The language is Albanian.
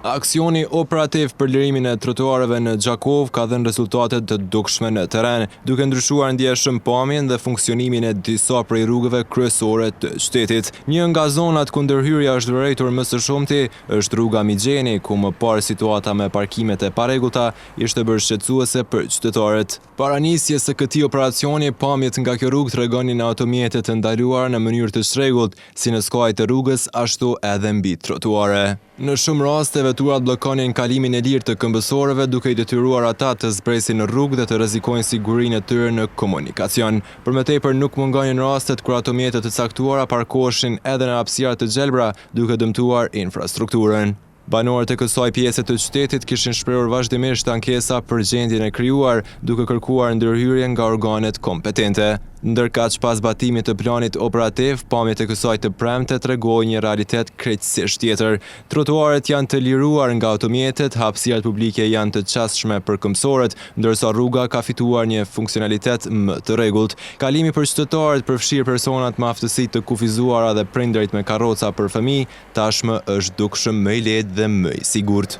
Aksioni operativ për lirimin e trotuareve në Gjakov ka dhënë rezultate të dukshme në teren, duke ndryshuar ndjeshëm pamjen dhe funksionimin e disa prej rrugëve kryesore të qytetit. Një nga zonat ku ndërhyrja është vërejtur më së shumti është rruga Migjeni, ku më parë situata me parkimet e parregullta ishte bërë shqetësuese për qytetarët. Para nisjes së këtij operacioni, pamjet nga kjo rrugë tregonin automjete të ndaluar në mënyrë të çrregullt, si në skajt të rrugës, ashtu edhe mbi trotuare. Në shumë raste, veturat bllokonin kalimin e lirë të këmbësorëve, duke i detyruar ata të zbresin në rrugë dhe të rrezikojnë sigurinë e tyre në komunikacion. Përmetepër nuk mungonin rastet kur automjetet të caktuara parkoheshin edhe në hapësira të gjelbra, duke dëmtuar infrastrukturën. Banorët e kësaj pjese të qytetit kishin shprehur vazhdimisht ankesa për gjendjen e krijuar, duke kërkuar ndërhyrje nga organet kompetente. Ndërkaq pas batimit të planit operativ, pamjet e kësaj të premte tregojnë një realitet krejtësisht tjetër. Trotuaret janë të liruar nga automjetet, hapësirat publike janë të qasshme për këmbësorët, ndërsa rruga ka fituar një funksionalitet më të rregullt. Kalimi për qytetarët përfshir personat me aftësi të kufizuara dhe prindërit me karroca për fëmijë, tashmë është dukshëm më i lehtë dhe më i sigurt.